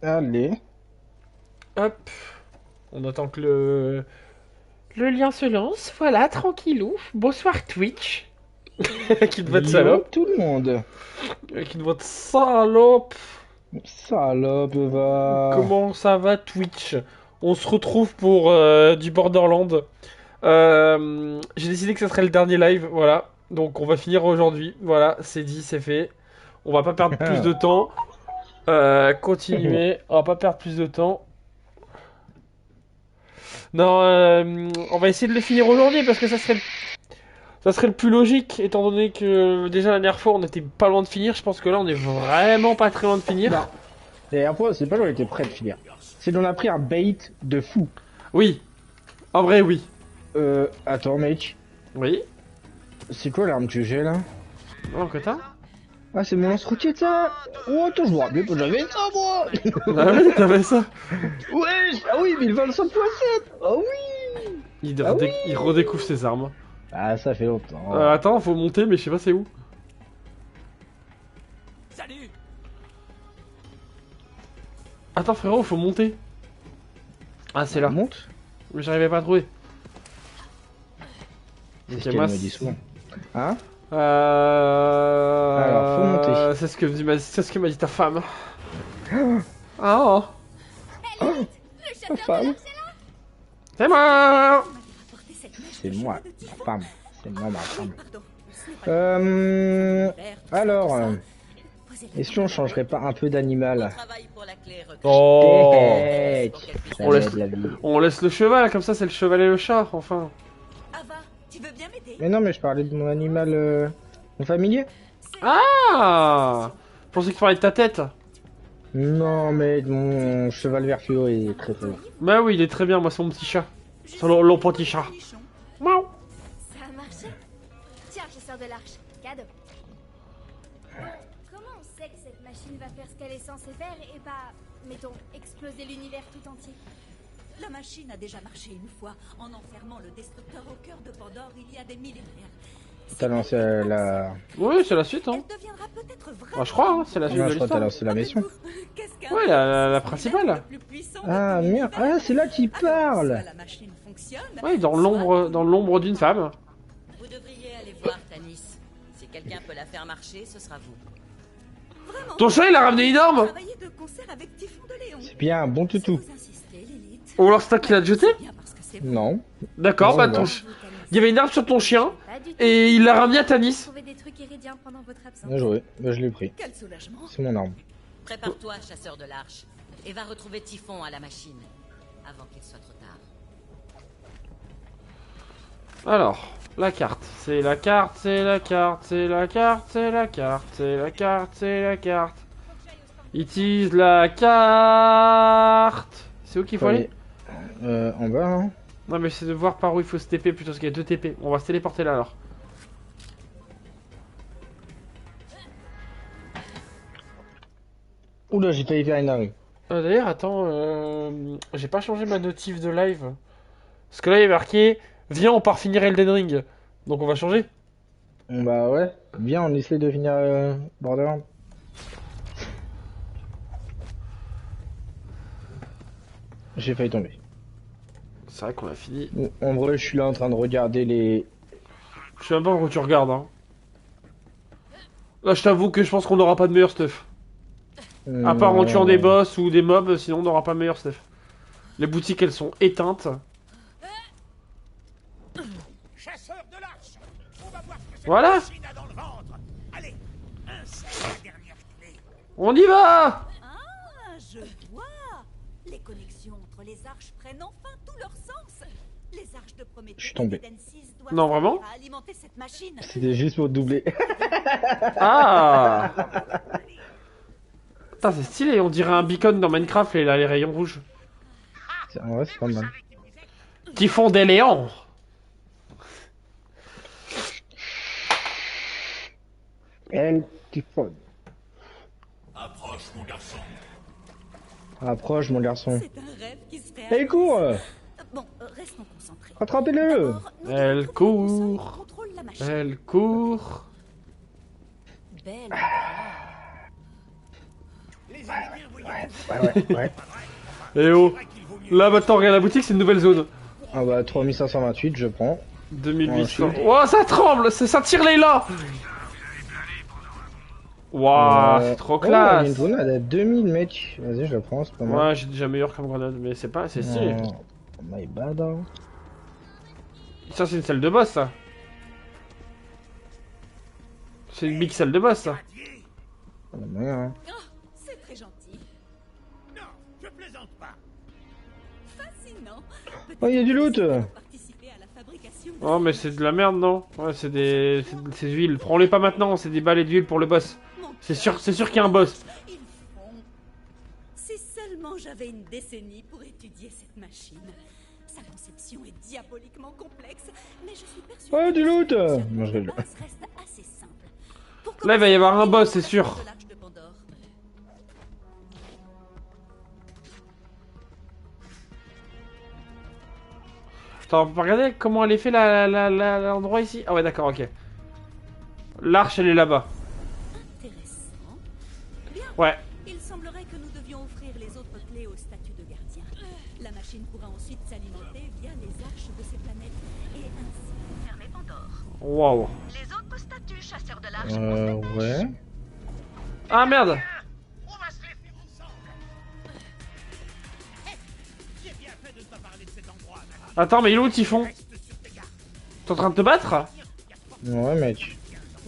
Allez. Hop. On attend que le lien se lance. Voilà, tranquillou. Bonsoir Twitch. Qui de votre Yo, salope. tout le monde. Qui de votre salope. Salope, va. Comment ça va Twitch? On se retrouve pour du Borderland. J'ai décidé que ce serait le dernier live, voilà. Donc on va finir aujourd'hui. Voilà, c'est dit, c'est fait. On va pas perdre plus de temps. Continuer. On va pas perdre plus de temps. Non, on va essayer de le finir aujourd'hui parce que ça serait le plus logique, étant donné que déjà la dernière fois on était pas loin de finir. Je pense que là on est vraiment pas très loin de finir. Non. Et après, c'est pas qu'on était prêt de finir. C'est qu'on a pris un bait de fou. Oui, en vrai, oui. Attends, mec. Oui. C'est quoi l'arme que j'ai là? Non, que t'as? Ah, c'est mon lance-roquette ça? Oh, attends, je me rappelais pas, j'avais ça moi! Ah oui, t'avais ça. Ouais, ah oui, mais il va le 100%! Ah oui! Ah oui! Il redécouvre ses armes. Ah, ça fait longtemps. Attends, faut monter, mais je sais pas c'est où. Salut. Attends, frérot, faut monter. Ah, c'est là. Monte? Mais j'arrivais pas à trouver. C'est Ok, ce qu'elle moi, me dit souvent. Hein? Alors, faut monter. C'est ce que m'a dit ta femme. Ah, Oh, ta femme. c'est moi. C'est moi, ma femme. C'est moi, ma femme. Pardon. Alors, est-ce qu'on changerait pas un peu d'animal? Travail pour la clé retraite. Oh. Hey, ça On va laisse, être la vie. on laisse le cheval, comme ça c'est le cheval et le chat, enfin. Ava, tu veux bien m'aider? Mais non, mais je parlais de mon animal, mon familier. Ah. Je pensais que tu parlais de ta tête. Non, mais mon cheval vert fluo est très fort. Bah oui, il est très bien, moi c'est mon petit chat. C'est mon petit chat. Miaou. Ça a marché. Tiens, chasseur de l'arche, cadeau. Comment on sait que cette machine va faire ce qu'elle est censée faire et pas, mettons, exploser l'univers tout entier? La machine a déjà marché une fois en enfermant le destructeur au cœur de Pandore il y a des millénaires. T'as lancé la... Oui, c'est la suite, hein. Elle deviendra peut-être vraiment. Bah, je crois, hein, c'est la suite Non, de je crois que t'as l'histoire. lancé la mission. Qu'est-ce qu'un Ouais, la principale. le plus puissant de Ah, tout merde. l'univers. Ah, c'est là qu'il Alors, parle. soit la machine fonctionne, Ouais, dans soit- l'ombre d'une femme. Vous devriez aller voir Tanis. Si quelqu'un peut la faire marcher, ce sera vous. Vraiment. Ton chat, il a ramené une arme. Travailler de concert avec Typhon de Léon. C'est bien, un bon Si toutou. vous insistez, Lilith. Ou alors c'est toi qui l'as jeté. Bien parce que c'est Non. D'accord, Non, bah non. il y avait une arme sur ton chien Pas du tout. et il l'a ramené à Tanis. Trouver des trucs iridiens pendant votre absence. Bien joué. Bah, je l'ai pris. Quel soulagement. C'est mon arme. Prépare-toi, chasseur de l'arche, et va retrouver Typhon à la machine, avant qu'il soit trop tard. Alors, la carte, c'est la carte, c'est la carte, c'est la carte, c'est la carte, c'est la carte, c'est la carte. Utilise la carte. C'est où qu'il faut aller? En bas, hein. Non mais c'est de voir par où il faut se TP plutôt parce qu'il y a 2 TP. On va se téléporter là alors. Oula, j'ai failli faire une dinguerie. D'ailleurs, attends, j'ai pas changé ma notif de live. Parce que là il y a marqué viens on part finir Elden Ring. Donc on va changer. Bah ouais. Viens, on essaie de finir Borderlands. J'ai failli tomber. C'est vrai qu'on a fini. En vrai, je suis là en train de regarder les... Je sais même pas pourquoi tu regardes hein. Là je t'avoue que je pense qu'on n'aura pas de meilleur stuff. À part en tuant des boss ou des mobs, sinon on n'aura pas meilleur stuff. Les boutiques elles sont éteintes. Chasseur de l'arche, on va voir ce que cette Voilà. machine a dans le ventre. Allez, insère la dernière clé. On y va. Ah, je vois. Les connexions entre les arches prennent enfin tout leur sens. Les arches de Prométhée Je suis tombé. et d'Ensis doivent Non, vraiment servir à alimenter cette machine. C'était juste pour doubler. Ah. Putain c'est stylé, on dirait un beacon dans Minecraft et là les rayons rouges. En vrai, c'est pas mal. Typhon des Léons. El Typhon. Approche, mon garçon. Approche, mon garçon. C'est un rêve qui se Hey, réalise. cours. Bon, restons concentrés. Rattrapez-le. D'abord, nous Elle devons trouver une boussole court. qui contrôle la machine. Elle court. Belle. Les Indiens voyaient Ouais. Eh oh. Là maintenant, regarde la boutique, c'est une nouvelle zone. Ah bah 3528, je prends. 2800. Oh, ça tremble, ça tire les là. Waouh, c'est trop Oh, il y a classe. une grenade à 2000 mec. Vas-y, je la prends, c'est pas mal. Ouais, j'ai déjà meilleur comme grenade, mais c'est pas, c'est stylé. Oh my bad. Hein. Ça, c'est une salle de boss, ça. C'est une big salle de boss, ça. Oh, la merde, hein. Oh, c'est très gentil. Non, je plaisante pas. Fascinant. Oh, il y a du loot. Participer à la fabrication de Oh, mais c'est de la merde, non? Ouais, c'est des huiles. Prends-les pas maintenant, c'est des balais d'huile pour le boss. mon C'est cœur. sûr qu'il y a un boss. Ils font. Si seulement j'avais une décennie pour étudier cette machine. Sa conception est diaboliquement complexe, mais je suis persuadée Oh, du que loot. son fonctionnement Non, je de rigole. base reste assez simple. Pour Là, il va y avoir un commencer, boss, c'est sûr. de l'Arche de Pandore. Attends, on peut regarder comment elle est fait l'endroit ici? Ah ouais, d'accord, ok. L'arche, elle est là-bas. Intéressant. Bien. Ouais. Il semblerait que nous devions offrir les autres clés au statut de gardien. La machine pourra ensuite s'alimenter via les arches de ces planètes et ainsi fermer Pandore. Waouh. Les autres statuts chasseurs de l'arche Ouais. Ah merde. On va se les faire ensemble. Hé, j'ai bien fait de ne pas parler de cet endroit. Attends, mais il est où Typhon? Reste sur tes gardes. T'es en train de te battre? Ouais, mec.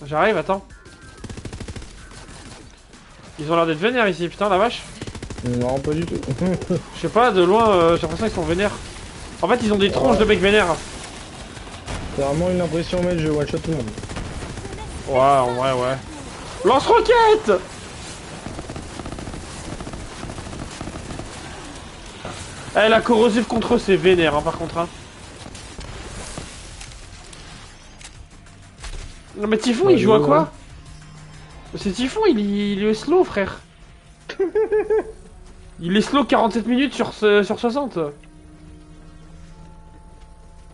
J'arrive, attends. Ils ont l'air d'être vénères ici, putain la vache. Non, pas du tout. Je sais pas, de loin, j'ai l'impression qu'ils sont vénères. En fait, ils ont des tronches de mecs vénères. C'est vraiment une impression, mec, je one-shot tout le monde. Ouais. Lance-roquette! Eh, la corrosive contre eux, c'est vénère, hein, par contre. Hein. Non, mais Typhon, il joue à quoi? C'est Typhon, il est slow, frère. Il est slow 47 minutes sur 60.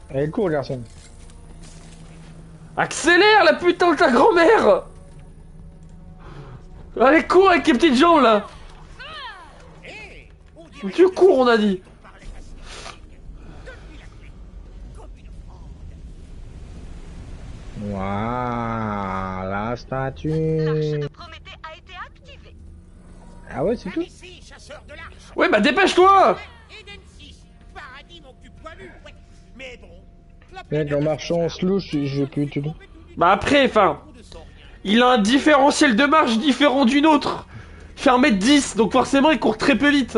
Allez, cours, garçon. Accélère, la putain de ta grand-mère! Allez, cours avec tes petites jambes, là! Hé, on dirait Tu cours, on a dit. qu'on parlait facile. Donne-lui la clé. Comme une offrande. Waouh, la L'arche statue. de Prométhée a été activée. Ah ouais, c'est tout. Ici, chasseur de l'arche. Ouais, bah dépêche-toi! Eden 6. Paradis, mon cul poilu. Ouais. Mais bon. la Mec, planète en marchant en slow, je vais plus tout. Bah après, enfin, il a un différentiel de marche différent d'une autre. Il fait 1m10, donc forcément il court très peu vite.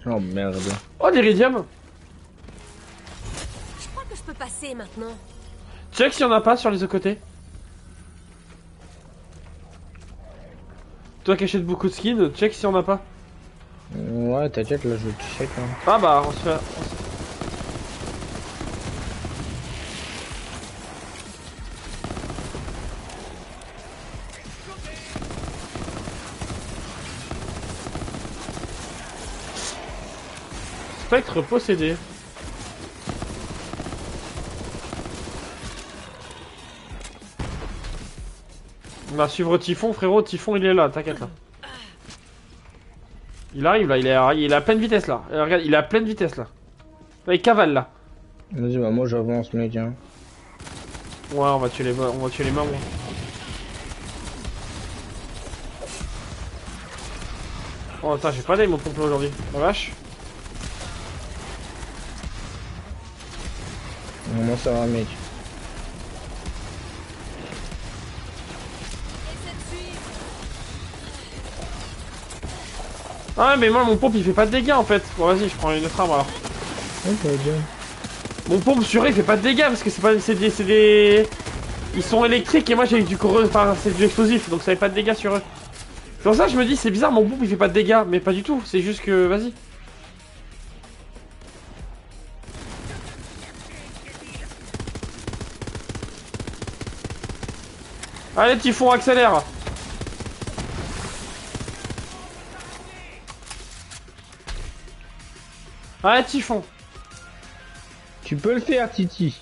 Oh merde. Oh, l'iridium. Je crois que je peux passer maintenant. Check s'il y en a pas sur les deux côtés. Toi qui achètes beaucoup de skins, check s'il y en a pas. Ouais, t'inquiète, là, je check. Hein. Ah bah, on se fait... Spectre possédé. On va suivre Typhon, frérot. Typhon, il est là, t'inquiète là. Il arrive là, il est à pleine vitesse là. Regarde, il est à pleine vitesse là. Là, il cavale là. Vas-y, bah moi j'avance, mec. Hein. Ouais, on va tuer les membres. Oh putain, j'ai pas d'aim au pompe aujourd'hui. La vache. Comment ça va, mec? Ah mais moi mon pompe il fait pas de dégâts en fait. Bon vas-y, je prends une autre arme alors. Ok, bien. Mon pompe sur eux il fait pas de dégâts parce que c'est des... Ils sont électriques et moi j'ai du corrosif, enfin c'est du explosif donc ça fait pas de dégâts sur eux. C'est pour ça que je me dis c'est bizarre, mon pompe il fait pas de dégâts, mais pas du tout, c'est juste que vas-y. Allez Typhon, accélère. Allez Typhon. Tu peux le faire, Titi.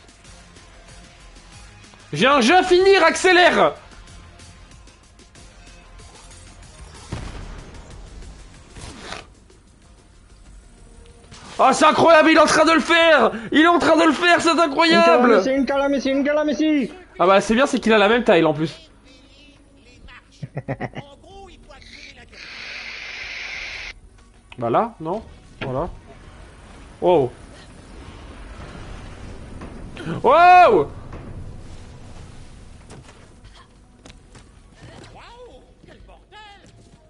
J'ai un jeu à finir, accélère. Oh, c'est incroyable, il est en train de le faire. Il est en train de le faire, c'est incroyable. Une calamity. Ah bah c'est bien, c'est qu'il a la même taille en plus. En gros, il faut accélérer la durée. Bah là, non? Voilà. Wow. Wow. Waouh, quel bordel!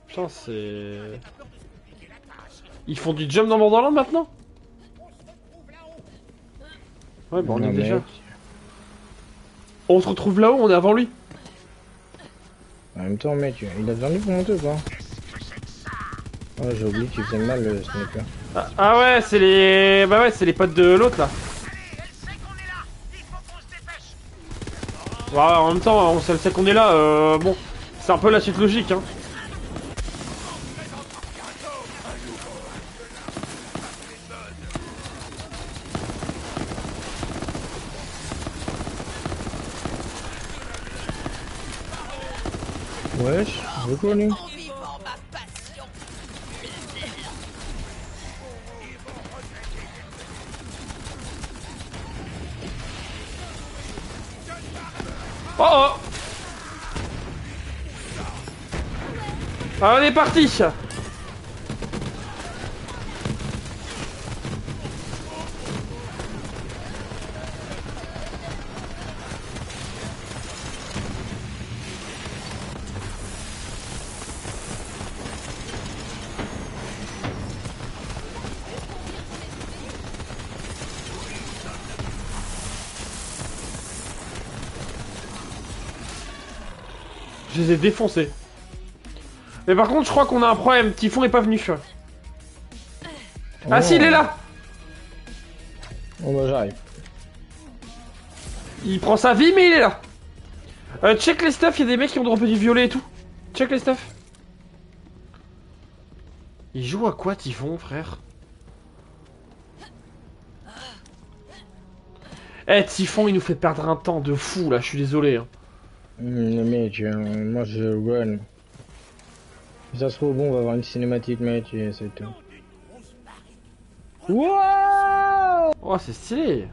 Putain, c'est... T'as peur de te compliquer la tâche. Ils font du jump dans Borderlands maintenant? On se retrouve là-haut. Ouais, bah on Non, est déjà. mec. On se retrouve là-haut, on est avant lui. En même temps, mec, il a besoin de lui pour monter ou pas? Oh, j'ai oublié qu'il faisait mal le sniper. Ah ouais, c'est les... Bah ouais, c'est les potes de l'autre là. Allez, elle sait qu'on est là. Il faut qu'on se dépêche. Ouais, en même temps, on sait qu'on est là, bon, c'est un peu la suite logique, hein. Wesh, je connu. Oh oh. Ah, on est parti. Je les ai défoncés. Mais par contre, je crois qu'on a un problème. Typhon est pas venu. Ah si, il est là. Oh bah j'arrive. Il prend sa vie, mais il est là. Check les stuff, il y a des mecs qui ont droppé du violet et tout. Check les stuff. Il joue à quoi, Typhon, frère? Eh, Typhon, il nous fait perdre un temps de fou, là, je suis désolé. Hein. Mec, moi je run. Si ça se trouve bon, on va avoir une cinématique, mec, et c'est tout. Wouah! Oh, c'est stylé.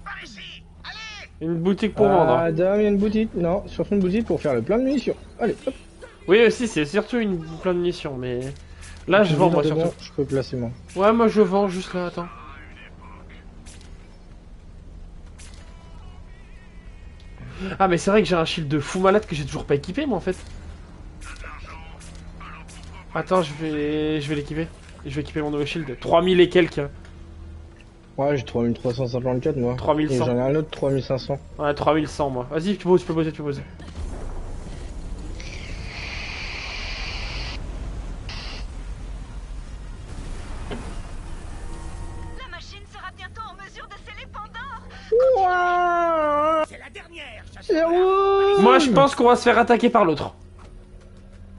Par ici. Allez. Une boutique pour vendre. Hein. Dame, il y a une boutique. Non, surtout une boutique pour faire le plein de munitions. Allez, hop. Oui, aussi, c'est surtout une plein de munitions, mais... Là, je vends, moi, C'est surtout. bon, je peux placer moi. Ouais, moi, je vends juste là, attends. Ah, mais c'est vrai que j'ai un shield de fou malade que j'ai toujours pas équipé, moi, en fait. Attends, je vais l'équiper. Je vais équiper mon nouveau shield. 3000 et quelques. Ouais, j'ai 3354 moi. 3100. Et j'en ai un autre 3500. Ouais, 3100, moi. Vas-y, tu peux poser, La machine sera bientôt en mesure de sceller Pandore. Wouah! C'est la dernière. C'est rouge! Moi, je pense qu'on va se faire attaquer par l'autre.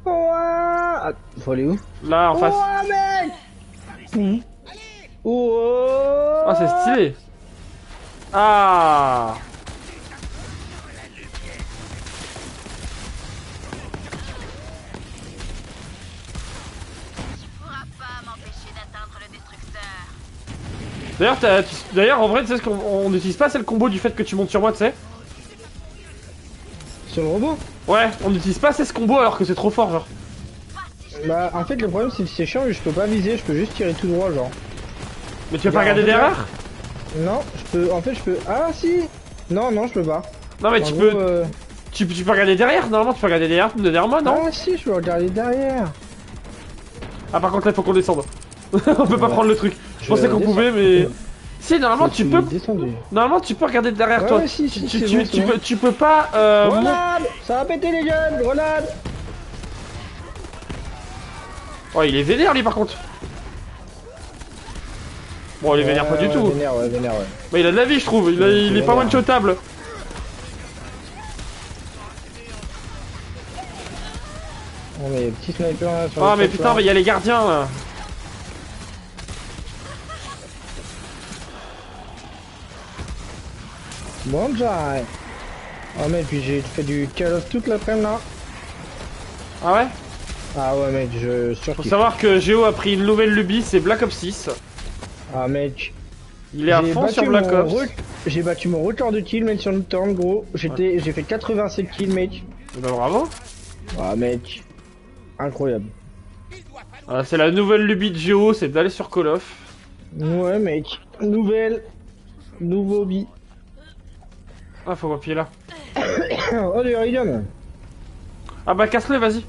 Wouah! Faut aller où? Là, en face. Wouah, mec! Wouah! Ah, c'est stylé. Ah. Pourra pas m'empêcher d'atteindre le destructeur. D'ailleurs, en vrai, tu sais ce qu'on n'utilise pas, c'est le combo du fait que tu montes sur moi, tu sais. Sur le robot? Ouais, on n'utilise pas ce combo alors que c'est trop fort, genre. Bah, en fait, le problème c'est que c'est chiant, je peux pas viser, je peux juste tirer tout droit, genre. Mais tu veux pas regarder derrière? Non, je peux. En fait, je peux. Ah, si! Non, non, je peux pas. Non, mais En tu gros, peux. Tu peux regarder derrière, normalement tu peux regarder derrière moi, non? Ah, si, je peux regarder derrière. Ah, par contre, là, il faut qu'on descende. On peut pas Ouais. prendre le truc. Je Je pensais qu'on descends. pouvait, mais. Si, normalement, Je tu suis peux. descendu. Normalement, tu peux regarder derrière Ouais, toi. ouais, si, si, tu, c'est tu- bon, tu c'est peux, bon. tu peux pas. Grenade! Ça va péter les jeunes! Grenade! Oh, il est vénère, lui, par contre. Bon, il est vénère pas du tout. Vénère, ouais, vénère, ouais. Mais il a de la vie, je trouve. Il est pas vénère. one-shotable. Oh, mais petit sniper là sur Ah, le mais top, putain, là. mais il y a les gardiens là. Bon, j'arrête. Oh, mec, puis j'ai fait du Call of toute l'après-midi là. Ah ouais? Ah, ouais, mec, je Faut surkiffe. savoir que Géo a pris une nouvelle lubie, c'est Black Ops 6. Ah mec. Il est à J'ai fond battu sur Black mon Ops. J'ai battu mon record de kill mec sur le turn gros. J'ai fait 87 kills mec. Bah bravo. Ah mec. Incroyable. Voilà, c'est la nouvelle lubie de Géo, c'est d'aller sur Call of. Ouais mec. Nouveau bi. Ah, faut appuyer là. Oh du Iridium. Ah bah casse-le, vas-y.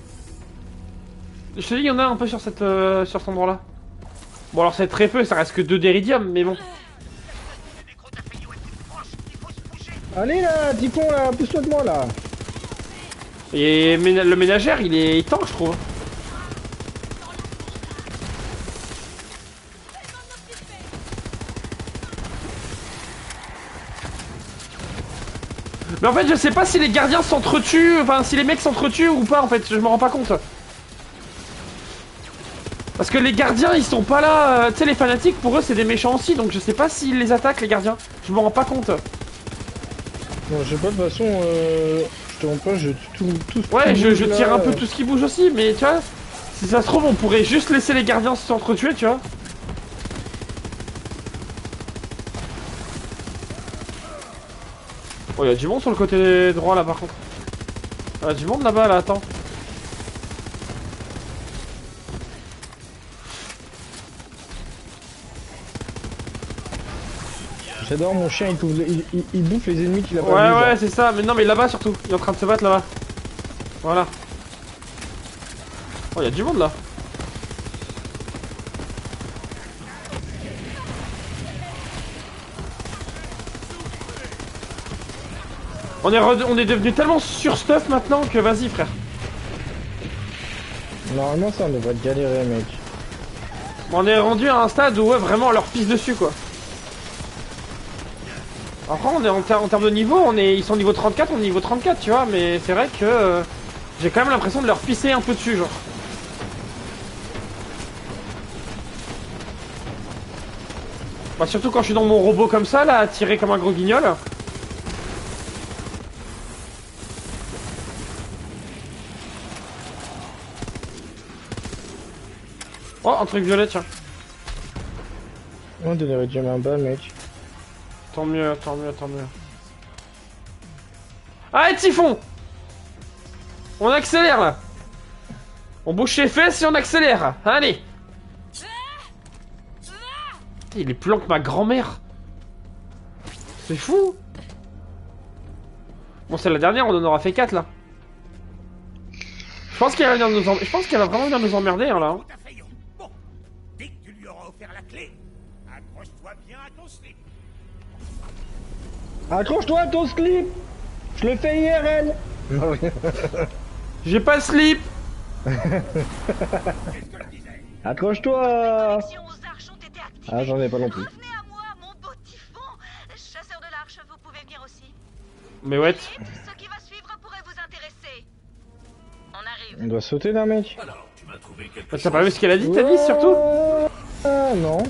Je te dis, il y en a un peu sur cette, sur cet endroit-là. Bon alors c'est très peu, ça reste que 2 d'Iridium, mais bon. Allez là, Typhon là, pousse-toi de moi là. Et le ménagère, il tank, je trouve. Mais en fait, je sais pas si les gardiens s'entretuent, enfin si les mecs s'entretuent ou pas, en fait, je me rends pas compte. Parce que les gardiens, ils sont pas là, tu sais, les fanatiques, pour eux, c'est des méchants aussi, donc je sais pas s'ils les attaquent, les gardiens. Je me rends pas compte. Bon, je sais pas, de toute façon, je te montre pas, je tue tout ce qui Ouais, je bouge, tire là. un peu tout ce qui bouge aussi, mais tu vois, si ça se trouve, on pourrait juste laisser les gardiens s'entretuer, tu vois. Oh, y'a du monde sur le côté droit là par contre. Y'a du monde là-bas là, attends. J'adore mon chien, il bouffe les ennemis qu'il a pas Ouais, vus, ouais, genre. c'est ça, mais non, mais là-bas surtout. Il est en train de se battre là-bas. Voilà. Oh, y'a du monde là. On est devenu tellement surstuff maintenant que vas-y frère. Normalement, ça, on devrait te galérer, mec. On est rendu à un stade où ouais, vraiment on leur pisse dessus quoi. Après on est en termes de niveau, ils sont niveau 34, on est niveau 34 tu vois, mais c'est vrai que j'ai quand même l'impression de leur pisser un peu dessus genre. Bah surtout quand je suis dans mon robot comme ça là, tiré comme un gros guignol. Oh un truc violet tiens. On devrait dire un bas, mec. Tant mieux, tant mieux, tant mieux. Allez Typhon! On accélère là! On bouge les fesses et on accélère! Allez! Il est plus lent que ma grand-mère! C'est fou! Bon c'est la dernière, on en aura fait 4 là. Je pense qu'elle va venir nous je pense qu'elle va vraiment venir nous emmerder hein, là. Hein. Tout à fait, Yon. Bon, dès que tu lui auras offert la clé, accroche-toi bien à ton slip. Accroche-toi à ton slip. Je le fais IRL. J'ai pas le slip! C'est ce que je disais. Accroche-toi. Connexions aux arches ont été activées. Ah, j'en ai pas non plus. Revenez à moi, mon beau Typhon. Chasseur de l'arche, vous pouvez venir aussi. Mais ouais. Et ce qui va suivre pourrait vous intéresser. On arrive. On doit sauter là, mec. T'as pas vu ce qu'elle a dit, Tanis, surtout? Ah, non.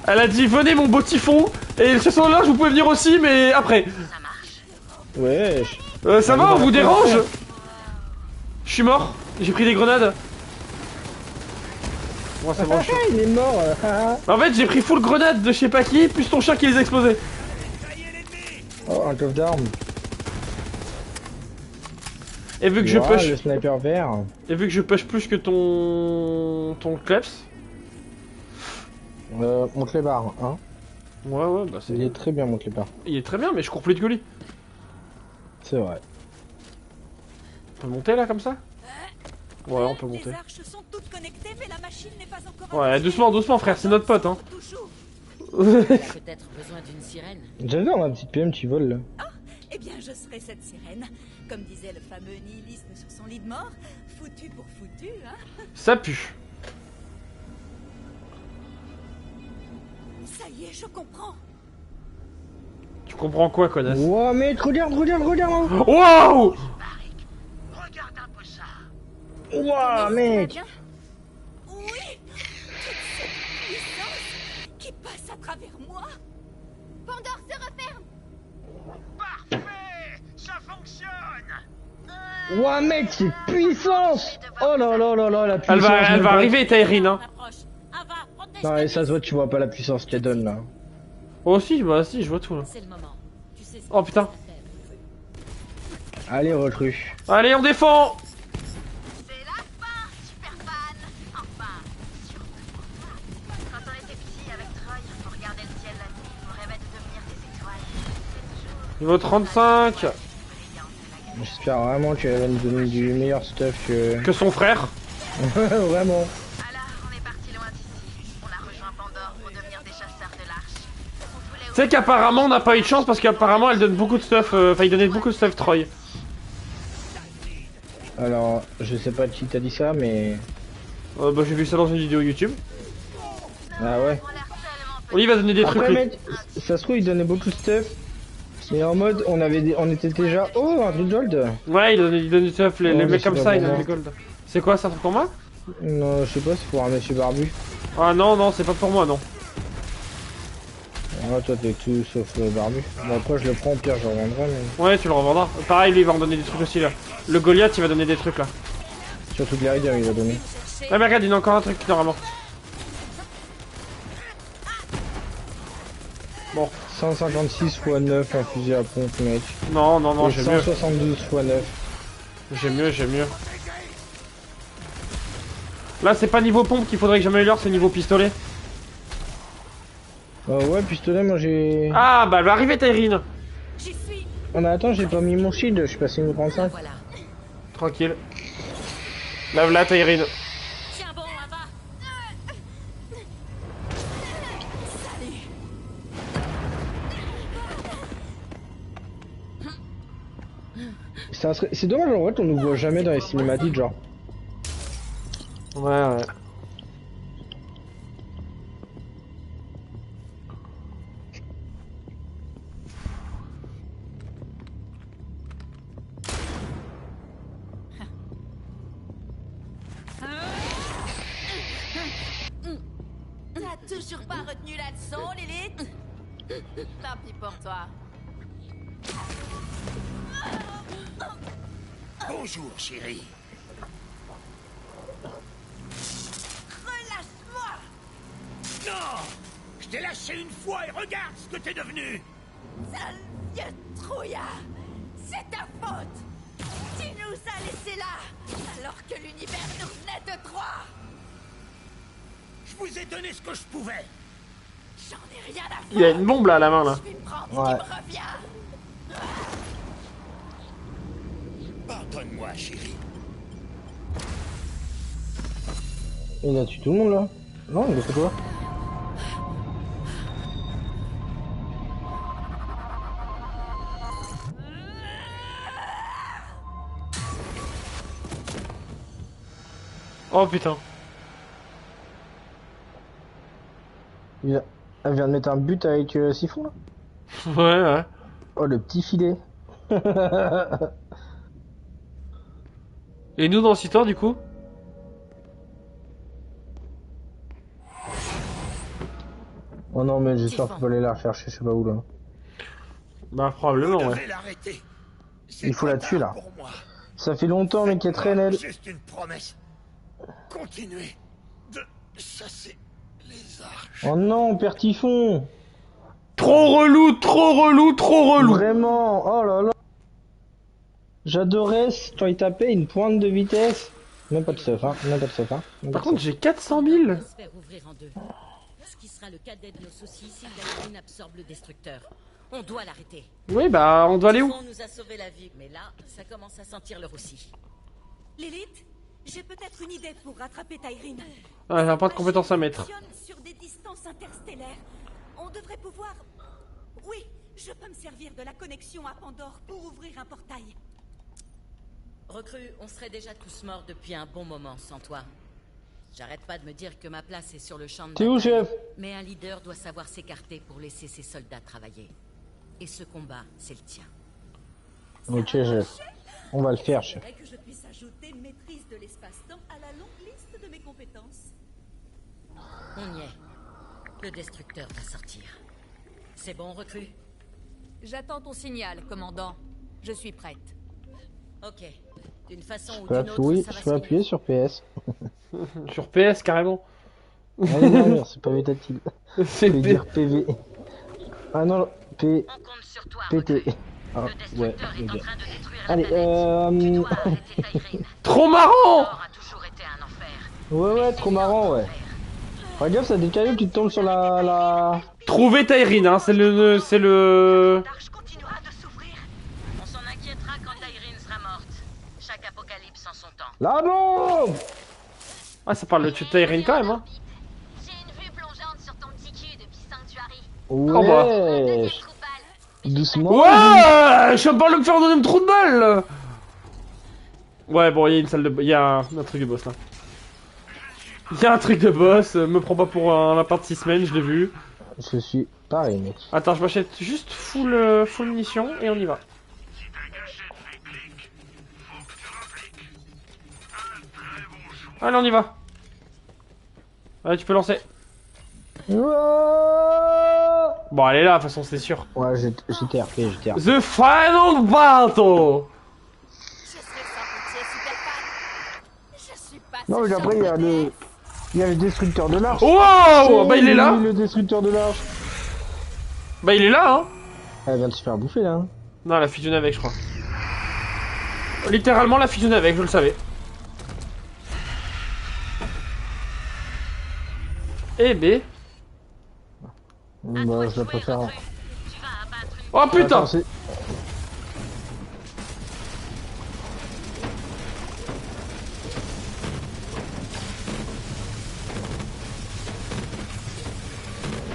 Elle a dit venez mon beau Typhon, et le chasseur de l'arche vous pouvez venir aussi, mais après. Ça marche. Wesh. Ça va, on vous dérange? Je suis mort, j'ai pris des grenades. Moi c'est bon, je suis... Il est mort. En fait j'ai pris full grenade de je sais pas qui, plus ton chien qui les a explosés. Oh, un coffre d'armes. Et vu que je Ouah, push... le sniper vert. Et vu que je push plus que ton kleps. Mon clébard, hein. Ouais, bah c'est... Il est très bien, mon clébard. Il est très bien, mais je cours plus de que lui. C'est vrai. On peut monter là comme ça? Ouais, on peut monter. Les arches sont toutes connectées, mais la machine n'est pas encore... Ouais, doucement, doucement frère, c'est notre pote hein. Toujours. Peut-être besoin d'une sirène. J'adore ma petite PM qui vole là. Eh bien, je serai cette sirène. Comme disait le fameux nihilisme sur son lit de mort, foutu pour foutu, hein. Ça pue. Ça y est, je comprends. Tu comprends quoi, connasse? Ouah, mec, regarde. Hein. Wow! Regarde un peu ça. Ouah, mec. Oui, toute cette puissance qui passe à travers moi. Pandore se referme. Parfait. Ça fonctionne. Ouah, mec, c'est puissance. Oh là là là là, la puissance. Elle va arriver, Taïrine hein. On approche. Ava, protège Non, et ça se voit, tu vois pas la puissance qu'elle donne là. Oh si, bah si, je vois tout là. C'est le moment. Tu sais ce Oh qu'il putain. faut faire. Allez, recrue. Allez, on défend. C'est la fin, super fan. Enfin, surtout pour moi. Quand on était petit avec Troy, on regardait le ciel la nuit, on rêvait de devenir des étoiles. C'est toujours Niveau 35. brillante de la galaxie. J'espère vraiment qu'elle va nous donner du meilleur stuff que... Que son frère. Vraiment. Alors, on est parti loin d'ici. On a rejoint Pandore pour devenir des chasseurs de l'arche. On voulait Tu sais qu'apparemment on n'a pas eu de chance parce qu'apparemment elle donne beaucoup de stuff. Enfin, il donnait beaucoup de stuff Troy. Alors, je sais pas qui t'a dit ça, mais... Bah j'ai vu ça dans une vidéo YouTube. Ah ouais. on a l'air tellement On lui va donner des Après, trucs. lui. mec, ça se trouve, il donnait beaucoup de stuff. Mais en mode, on était déjà... Oh, un truc gold. Ouais, il donne du stuff. Les Oh, mais mecs c'est comme pas ça, pour ils donnent moi. des gold. C'est quoi, c'est un truc pour moi? Non, je sais pas, c'est pour un monsieur barbu. Ah non, non, c'est pas pour moi, non. Ah, toi, t'es tout sauf barbu. Bon, après, je le prends, au pire, je le revendrai, mais... Ouais, tu le revendras. Pareil, lui, il va en donner des trucs aussi là. Le Goliath, il va donner des trucs là. Surtout Glarider, il va donner. Ah, mais regarde, il y en a encore un truc normalement. Bon, 156 x 9 en fusil à pompe, mec. non, non, non, Et j'ai mieux. 172 x 9. J'ai mieux, j'ai mieux. Là, c'est pas niveau pompe qu'il faudrait que j'améliore, c'est niveau pistolet. Ouais, pistolet, moi j'ai... Ah, bah, elle va arriver, Tyrene. J'y suis. Oh, mais attends, j'ai pas mis mon shield, je suis passé niveau 35. Voilà. Tranquille. Là, voilà, Tyrene. Tiens bon, Ava. C'est dommage, en vrai, on nous voit jamais dans les cinématiques, genre. Ouais, ouais. T'as toujours pas retenu la leçon, Lilith? Tant pis pour toi. Bonjour, chérie. Relâche-moi! Non! Je t'ai lâché une fois et regarde ce que t'es devenu! Sale vieux trouillard! C'est ta faute! Tu nous as laissés là, alors que l'univers nous venait de Troie! Je vous ai donné ce que je pouvais! J'en ai rien à faire! Il a une bombe là à la main là. Je vais prendre ce Ouais. qui me revient! Pardonne-moi, chérie. Il a tué tout le monde, là. Non, il a fait quoi? Oh putain. Elle vient de mettre un but avec Siphon, là. Ouais, ouais. Oh, le petit filet. Et nous dans cette histoire du coup? Oh non, mais j'espère qu'il faut aller la rechercher, je sais pas où, là. Bah probablement Vous ouais. devez l'arrêter. C'est Il faut trop la tuer, tard là. pour moi. Ça fait longtemps, mais qu'elle traîne, elle. Juste une promesse. Continuez de chasser les arches. Oh non, Père Typhon. Trop relou, trop relou, trop relou. Vraiment, oh là là. J'adorais quand il tapait une pointe de vitesse. Même pas de stuff, hein. Même pas de stuff, hein. Même pas Par de contre stuff. j'ai 400 000. On peut se faire ouvrir en deux. Ce qui sera le cadet de nos soucis si Daedalus absorbe le destructeur. On doit l'arrêter. Oui bah on doit aller où? On nous a sauvé la vie, mais là, ça commence à sentir le roussi. Lilith, j'ai peut-être une idée pour rattraper Tyrene. Ah, j'ai pas de compétences à mettre. Fonctionne sur des distances interstellaires. On devrait pouvoir... Oui, je peux me servir de la connexion à Pandore pour ouvrir un portail. Recrue, on serait déjà tous morts depuis un bon moment sans toi. J'arrête pas de me dire que ma place est sur le champ de T'es où, bataille, chef? mais un leader doit savoir s'écarter pour laisser ses soldats travailler. Et ce combat, c'est le tien. Ok, chef. On va le faire, chef. Faudrait que je puisse ajouter maîtrise de l'espace-temps à la longue liste de mes compétences. On y est. Le destructeur va sortir. C'est bon, recrue? J'attends ton signal, commandant. Je suis prête. Ok. D'une façon ou Je peux d'une autre, appuyer, ça va je se peux appuyer sur PS. Sur PS carrément. Allez, non, c'est pas tactile. C'est Je vais dire PV. Ah non, P... On compte sur toi, PT. Recrue. Ah, Le ouais, destructeur est ok. en train de détruire Allez, la planète. Tu dois arrêter Tyrene. trop marrant. L'or a toujours été un enfer. Ouais, trop marrant, ouais. Regarde, ça des cailloux qui tombent sur la... Trouver Tyrene, hein, c'est le... L'arche continuera de s'ouvrir. On s'en inquiétera quand Tyrene sera morte. Chaque apocalypse en son temps. La bombe. Ah, ça parle de tuer Tyrene quand même, hein. J'ai une vue plongeante sur ton petit cul depuis Sanctuary. Ouais. Deuxième trou de balle. Doucement. Ouais, je suis pas le faire donner un trou de balle. Ouais, bon, il y a une salle de... Il y a un truc de boss, là. Il y a un truc de boss, me prends pas pour un lapin de 6 semaines, je l'ai vu. Je suis pareil, mec. Attends, je m'achète juste full munitions et on y va. Allez, on y va. Allez, tu peux lancer. Ouah. Bon, elle est là, de toute façon, c'est sûr. Ouais, j'étais RP, j'étais RP. The final battle. Je serai sans pitié, super fan. Je suis pas Non, mais ce après, il y a genre de le... mec. Il y a le destructeur de l'arche. Wow, bah il est là. Le destructeur de l'arche. Bah il est là, hein. Elle vient de se faire bouffer, là. Hein. Non, elle a fusionné avec, je crois. Littéralement, elle a fusionné avec, je le savais. Eh B. Bah, je la préfère. Tu vas abattre une... Oh putain. Attends, c'est-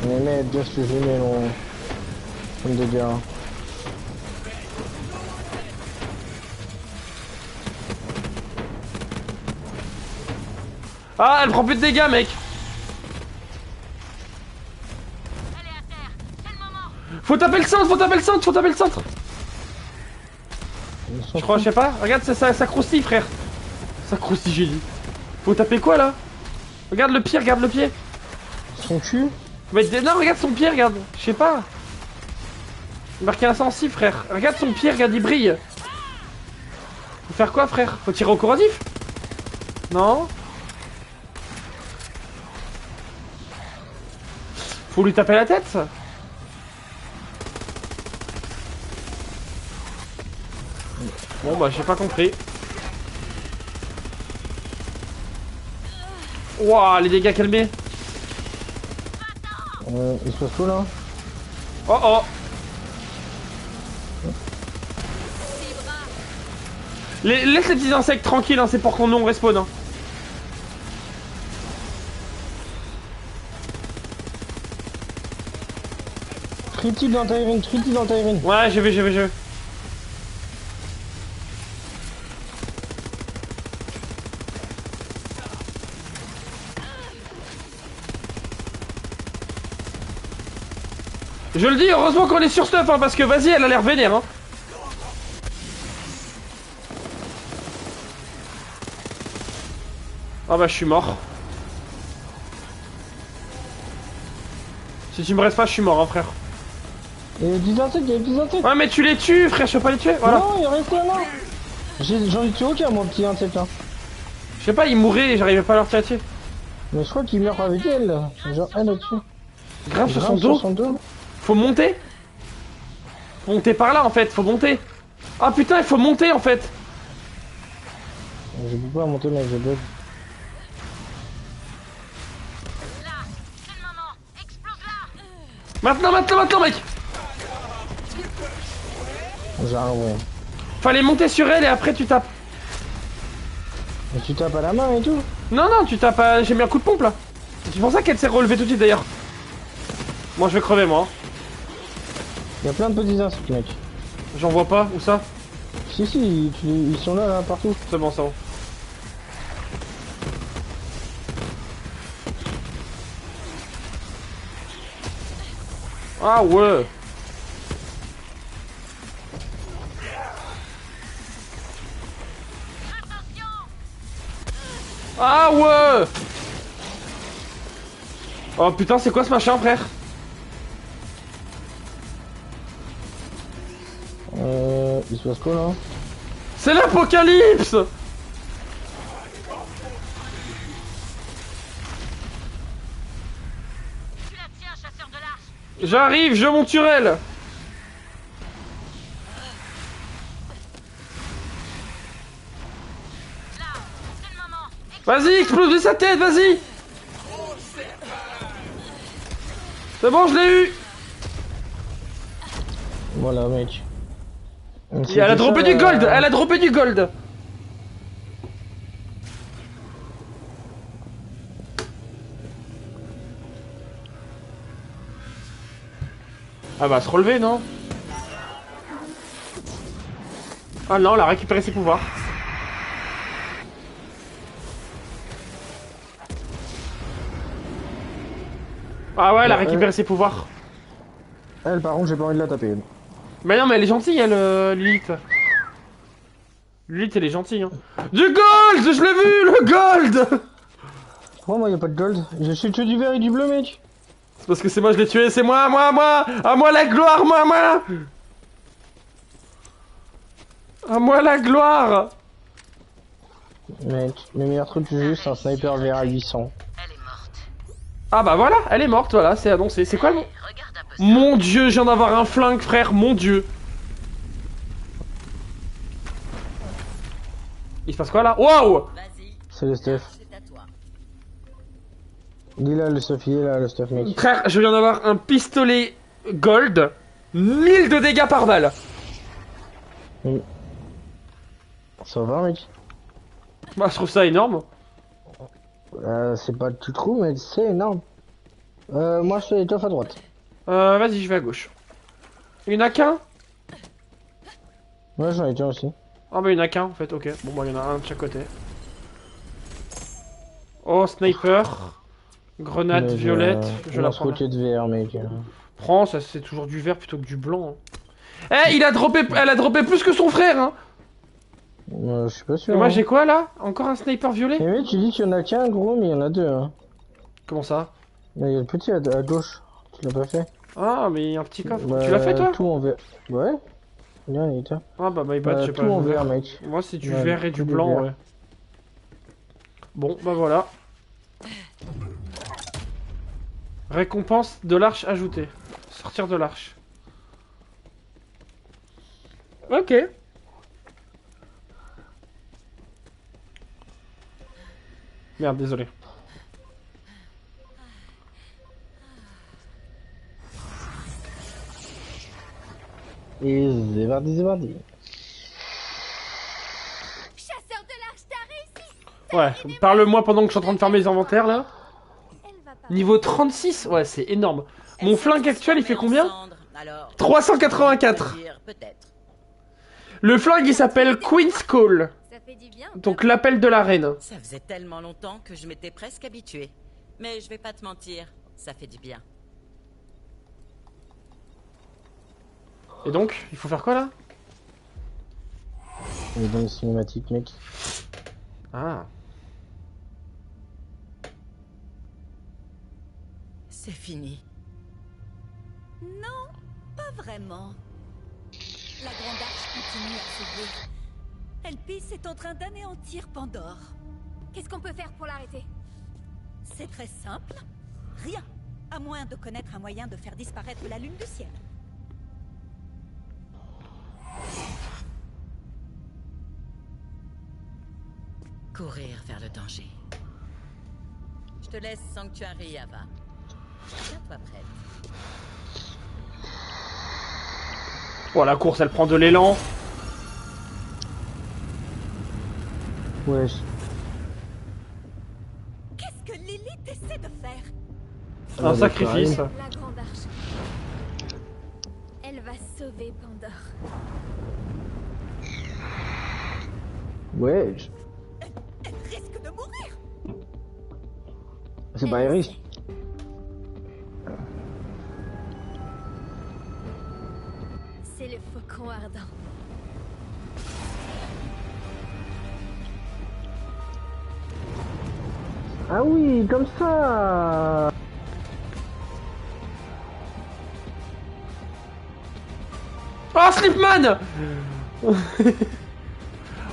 Mais bien ce que je mets, non. Comme de dire. Ah, elle prend plus de dégâts, mec. Elle est à terre. C'est le moment. Faut taper le centre, faut taper le centre, faut taper le centre. Je crois, je sais pas. Regarde, ça croustille, frère. Ça croustille, j'ai dit. Faut taper quoi, là? Regarde le pied, regarde le pied. Son cul. Mais non, regarde son pied, regarde. Je sais pas. Marqué insensible, frère. Regarde son pied, regarde, il brille. Faut faire quoi, frère? Faut tirer au corrosif? Non? Faut lui taper la tête? Bon bah j'ai pas compris. Ouah, les dégâts qu'elle met. Il se passe quoi, là? Oh oh. Laisse les petits insectes tranquilles, hein, c'est pour qu'on nous respawn. Hein. Tritype dans Tyrene, tritype dans Tyrene. Ouais, je vais. Je le dis, heureusement qu'on est sur stuff, hein, parce que vas-y, elle a l'air vénère. Hein. Ah bah je suis mort. Si tu me restes pas, je suis mort, hein, frère. Il y a des insectes, il y a des insectes. Ouais, mais tu les tues, frère, je peux pas les tuer, voilà. Non, il reste là, non. J'en ai tué aucun, mon petit insecte, là. Je sais pas, ils mouraient et j'arrivais pas à leur tirer dessus. Mais je crois qu'il meurt avec elle, là. Genre, elle là-dessus. Grave sur son Grimpe dos. son dos. Faut monter. Faut monter par là, en fait, faut monter. Ah putain, il faut monter, en fait. Je peux pas monter, mais je bug. Là, c'est le moment. Explose-la. Maintenant, mec. Genre, ouais. Fallait monter sur elle et après tu tapes. Mais tu tapes à la main et tout. Non, tu tapes à... J'ai mis un coup de pompe, là. C'est pour ça qu'elle s'est relevée tout de suite, d'ailleurs. Moi, je vais crever, moi. Il y a plein de petits insectes, mec. J'en vois pas, où ça? Si, ils sont là, là, partout. C'est bon, ça va. Ah ouais. Ah ouais. Oh putain, c'est quoi ce machin, frère? Il se passe quoi, là? C'est l'apocalypse. J'arrive, je monte sur elle. Vas-y, explose sa tête, vas-y. C'est bon, je l'ai eu. Voilà, mec. Et elle a droppé du gold, elle a droppé du gold. Elle va se relever, non? Ah non, elle a récupéré ses pouvoirs. Ah ouais, elle a récupéré ses pouvoirs. Elle, par contre, j'ai pas envie de la taper. Mais non, mais elle est gentille, elle, Lilith. Lilith, elle est gentille, hein. Du gold! Je l'ai vu, le gold! Oh, moi, y a pas de gold. Je suis tué du vert et du bleu, mec. C'est parce que c'est moi, je l'ai tué, c'est moi! À moi la gloire, moi! À moi la gloire! Mec, le meilleur truc du jeu, c'est un sniper vert à 800. Elle est morte. Ah bah voilà, elle est morte, voilà, c'est annoncé. C'est quoi le nom? Regarde un peu ça. Mon dieu, je viens d'avoir un flingue, frère, mon dieu! Il se passe quoi là? Waouh! Vas-y, C'est le stuff. c'est à toi. Dis là, le stuff, il est là, le stuff, mec. Frère, je viens d'avoir un pistolet gold, 1000 de dégâts par balle. Ça va, mec. Bah, je trouve ça énorme. C'est pas tout trou, mais c'est énorme. Moi, je fais l'étoffe à droite. Vas-y, je vais à gauche. Il y en a qu'un? Ouais, j'en ai déjà aussi. Ah bah il y en a qu'un en fait, ok. Bon bah il y en a un de chaque côté. Oh, sniper. Grenade Mais violette, je la ce prends. côté de vert, mec. Prends, ça c'est toujours du vert plutôt que du blanc. Hein. Eh, elle a droppé plus que son frère hein. Je suis pas sûr. Et moi hein. j'ai quoi là? Encore un sniper violet? Mais mec, tu dis qu'il y en a qu'un, gros, mais il y en a deux. Hein. Comment ça? Mais il y a le petit à gauche. Tu l'as pas fait? Ah mais il y a un petit coffre. Bah, Tu l'as fait toi? Tout en vert. Ouais. Bien, il est là. Ah bah my bad, je sais tout pas. en vert, mec. Moi c'est du Ouais, vert et du tout du blanc, vert. ouais. Bon, bah voilà. Récompense de l'arche ajoutée. Sortir de l'arche. Ok. Merde, désolé. Et c'est parti, c'est parti. Chasseur de l'arche, t'as réussi. Ouais, parle-moi pendant que je suis en train de faire mes inventaires là. Elle va pas. Niveau 36, ouais, c'est énorme. Mon flingue actuel, il fait combien? Alors, 384. peut-être. Le flingue, il s'appelle Queen's Call. Ça fait du bien. Donc l'appel de la reine. Ça faisait tellement longtemps que je m'étais presque habituée. Mais je vais pas te mentir, ça fait du bien. Et donc, il faut faire quoi là? Et dans les cinématiques, mec. Ah. C'est fini. Non, pas vraiment. La grande arche continue à s'ouvrir. Elpis est en train d'anéantir Pandore. Qu'est-ce qu'on peut faire pour l'arrêter? C'est très simple. Rien. À moins de connaître un moyen de faire disparaître la lune du ciel. Courir vers le danger. Je te laisse Sanctuary, Ava. Tiens-toi prête. Oh, la course, elle prend de l'élan. Wesh. Qu'est-ce que Lilith essaie de faire? Un sacrifice. La grande arche. Elle va sauver Pandore. Wesh. Elle risque de mourir. C'est pas Iris. C'est le faucon ardent. Ah oui, comme ça. Oh, Slipman.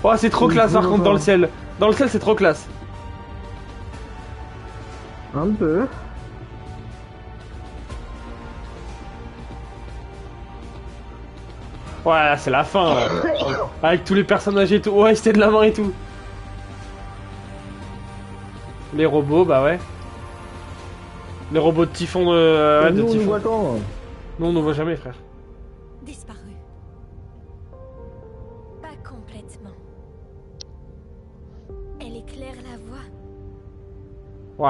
Oh, c'est trop classe par contre dans le ciel. Dans le ciel, c'est trop classe. Un peu. Ouais, là, c'est la fin, là. Avec tous les personnages et tout. Ouais, c'était de la main et tout. Les robots, bah ouais. Les robots de typhon de... ouais, de Nous, on nous typhon. voit quand? Non, on ne voit jamais, frère. Disparu. Pas complètement. Elle éclaire la voie.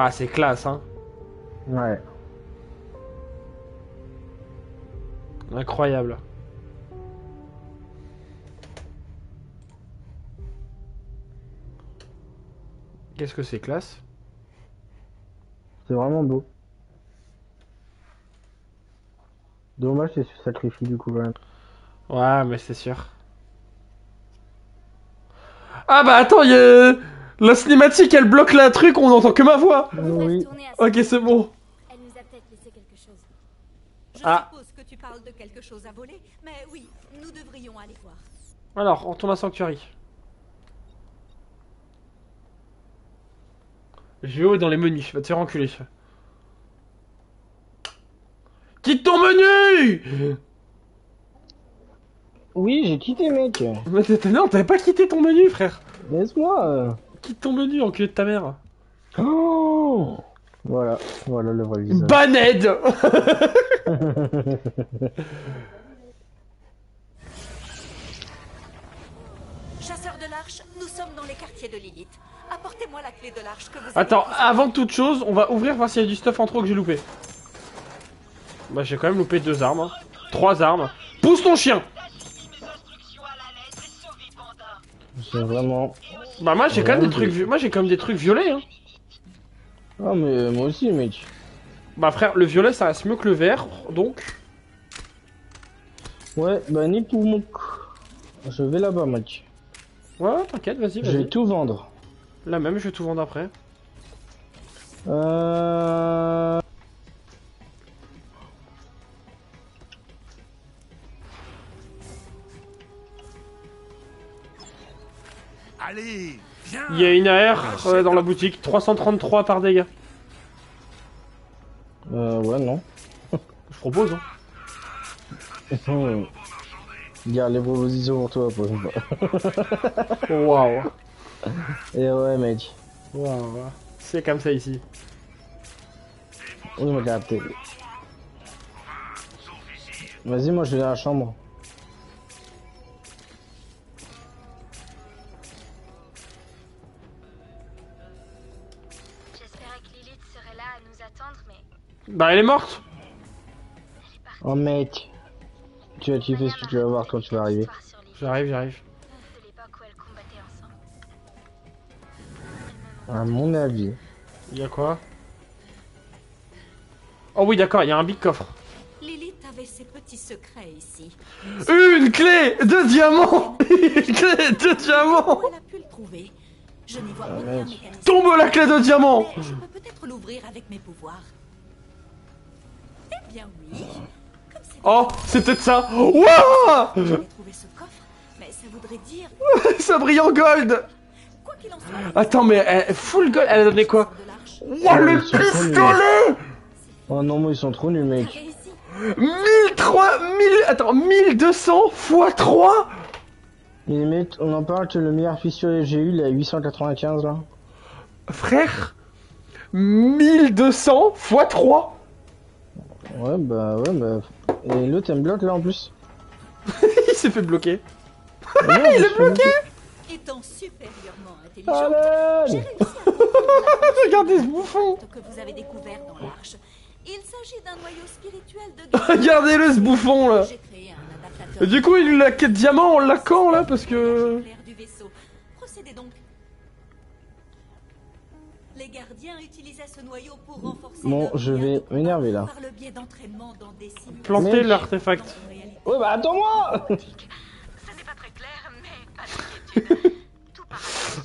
Ouais, c'est classe, hein. Ouais. Incroyable. Qu'est-ce que c'est classe? C'est vraiment beau. Dommage, c'est se sacrifie du coup quand même. Ouais, mais c'est sûr. Ah bah attends, y a... la cinématique, elle bloque la truc, on entend que ma voix. On devrait Oui. retourner à sa Ok, c'est bon. Elle nous a peut-être laissé quelque chose. Je Ah. suppose que tu parles de quelque chose à voler, mais oui, nous devrions aller voir. Alors, on retourne à Sanctuary. JO est dans les menus, va te faire enculer. Quitte ton menu! Oui, j'ai quitté, mec. Mais non, t'avais pas quitté ton menu, frère. Laisse-moi. Quitte ton menu, enculé de ta mère. Oh voilà, voilà le vrai visage. Baned! Chasseur de l'arche, nous sommes dans les quartiers de Lilith. Apportez-moi la clé de l'arche que vous avez Attends, prise. avant toute chose, on va ouvrir voir s'il y a du stuff en trop que j'ai loupé. Bah j'ai quand même loupé 2 armes. Hein. 3 armes. Pousse ton chien! C'est vraiment... Bah moi j'ai quand même Ouais, des trucs moi j'ai quand même des trucs violets hein. Ah mais moi aussi, mec. Bah frère, le violet ça reste mieux que le vert, donc... Ouais, bah nique tout mon... Je vais là-bas, mec. Ouais, t'inquiète, vas-y, Je vais vas-y. tout vendre. Là même, je vais tout vendre après. Allez, viens. Il y a une AR dans la boutique, 333 par dégâts. Ouais, non. Je propose hein. Garde les propositions pour toi, pour une fois. Waouh. Et ouais, mec. Waouh. C'est comme ça ici. Oui, m'a capté. Vas-y, moi je vais dans la chambre. J'espérais que Lilith serait là à nous attendre, mais Bah elle est morte. Oh, mec. Tu vas kiffer ce que tu vas voir quand tu vas arriver. l'histoire sur Lilith, J'arrive, j'arrive. de l'époque où elles combattaient ensemble. À mon avis. Il y a quoi? Oh oui d'accord, il y a un big coffre. Lilith avait ses petits secrets ici. Une clé de diamant. Une clé de diamant. Où elle a pu le trouver? Je n'y vois aucun mec. mécanisme. Tombe la clé de diamant. Mais je peux peut-être l'ouvrir avec mes pouvoirs. Eh bien oui. Comme c'est Oh, c'est peut-être ça. Wouah. j'avais trouvé ce coffre, mais ça voudrait dire, Ça brille en gold. quoi qu'il en soit, Attends mais full gold, elle a donné quoi? de l'arche. Wouah le Ils sont trop pistolet. Oh non, moi ils sont trop nuls, mec. Réussi. 1000, attends, 1200 x 3. Mais mec, on en parle que le meilleur pistolet que j'ai eu, il est à 895 là. Frère, 1200 x 3. Ouais, bah. Et l'autre, elle me bloque là en plus. Il s'est fait bloquer. Il est bloqué. Étant supérieurement intelligent, Allez. j'ai réussi à comprendre la Regardez ce bouffon. que vous avez découvert dans l'arche. Il s'agit d'un noyau spirituel de Regardez-le ce bouffon là. J'ai créé un adaptateur. Et du coup, il a quête diamant, on l'a quand là? Parce que. Clair du vaisseau. Procédez donc. Les gardiens utilisaient ce noyau pour renforcer Bon, leur je lien vais de combat m'énerver, là. par le biais d'entraînement dans des simulations Planter Mec. l'artefact. en réalité. Ouais, bah attends-moi. Ce n'est pas très clair, mais pas d'inquiétude. Tout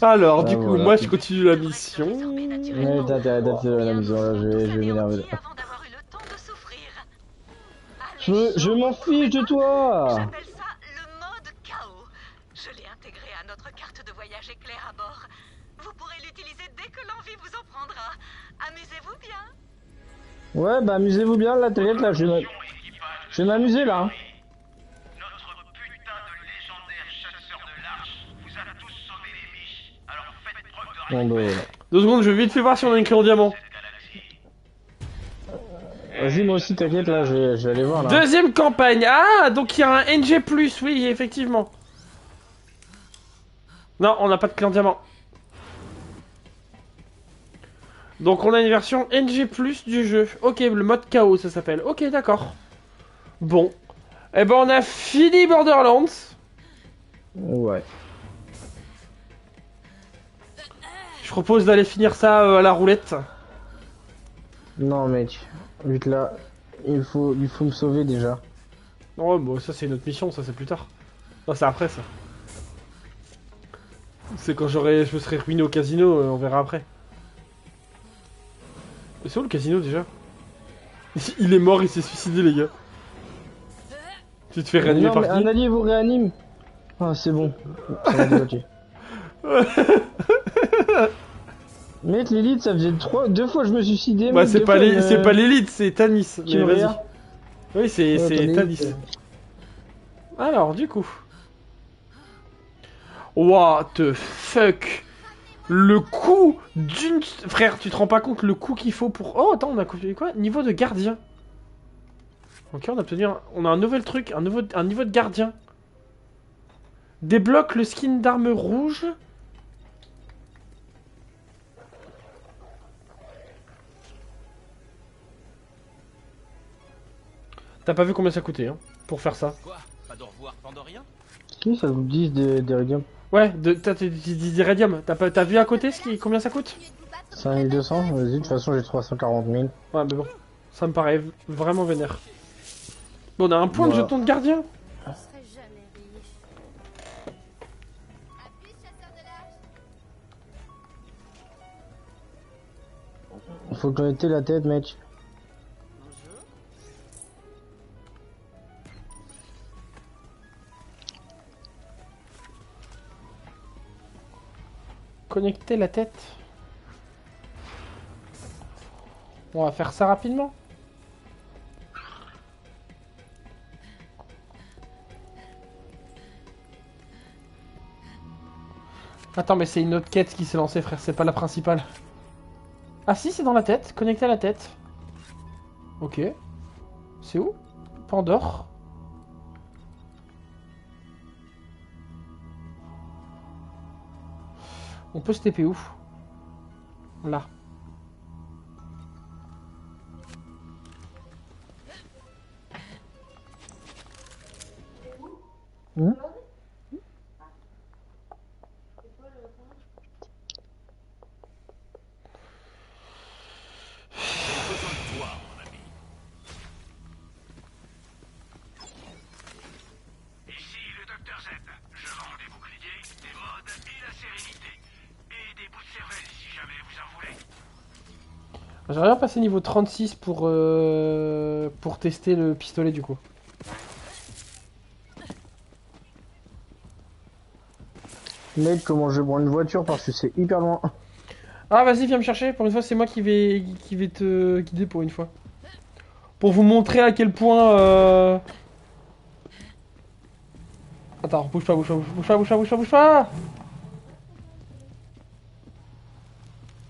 part Alors, du Ah, coup, voilà. moi je continue la mission. Ouais, t'as intérêt d'être à la maison là, je vais m'énerver là. avant d'avoir eu le temps de souffrir. Je m'en fiche de toi. J'appelle ça le mode chaos. Je l'ai intégré à notre carte de voyage éclair à bord. Vous pourrez l'utiliser dès que l'envie vous en prendra. Amusez-vous bien. Ouais, bah amusez-vous bien là, t'inquiète là, je vais m'amuser là. Hein. Notre putain Bon, bah, voilà. 2 secondes, je vais vite fait voir si on a une clé en diamant. Vas-y, moi aussi, t'inquiète, là, je vais aller voir, là. Deuxième campagne. Ah, donc il y a un NG+, oui, effectivement. Non, on n'a pas de clé en diamant. Donc on a une version NG+, du jeu. Ok, le mode KO, ça s'appelle. Ok, d'accord. Bon. Eh ben, on a fini Borderlands. Ouais. Je propose d'aller finir ça à la roulette. Non, mec. Vite là, il faut me sauver déjà. Oh, bon, ça c'est une autre mission, ça c'est plus tard. Non, c'est après ça. C'est quand je me serais ruiné au casino, on verra après. Mais c'est où le casino déjà? Il est mort, il s'est suicidé les gars. Tu te fais réanimer Non, par mais qui? un allié vous réanime. Ah, c'est bon. Ça va débloquer. Mec, l'élite, ça faisait 2 fois que je me suis suicidé. Bah, mec, c'est deux pas fois, c'est pas l'élite, c'est Tanis. Tu Mais me vas-y. regardes. Oui, c'est Ouais, Tanis. Alors, du coup. What the fuck? Le coup d'une... Frère, tu te rends pas compte le coup qu'il faut pour... Oh, attends, on a obtenu quoi? Niveau de gardien. Ok, on a obtenu on a un nouvel truc, un niveau de gardien. Débloque le skin d'arme rouge. T'as pas vu combien ça coûtait, hein, pour faire ça? Quoi? Pas de revoir Pandorien? Qui ça vous dit d'Iridium? Ouais, t'as d'Iridium. T'as vu à côté combien ça coûte? 5200? Vas-y, de toute façon, j'ai 340 000. Ouais, mais bon, ça me paraît vraiment vénère. Bon, on a un point de Voilà. jeton de gardien. Je serai jamais riche. Appuie, chasseur de l'âge. Faut connecter la tête, mec. Connecter la tête. On va faire ça rapidement. Attends, mais c'est une autre quête qui s'est lancée, frère, c'est pas la principale. Ah si, c'est dans la tête, connecter à la tête. Ok. C'est où? Pandore. On peut se TP où? Là. Hmm. Ici le Docteur Z. Je vends des boucliers, des modes et la sérénité. Et des bouts de cervelle si jamais vous en voulez. J'aimerais bien passer niveau 36 pour tester le pistolet du coup. Mec, comment je vais prendre une voiture parce que c'est hyper loin. Ah vas-y viens me chercher, pour une fois c'est moi qui vais te guider pour une fois. Pour vous montrer à quel point Attends, bouge pas, bouge pas, bouge pas, bouge pas, bouge pas, bouge pas.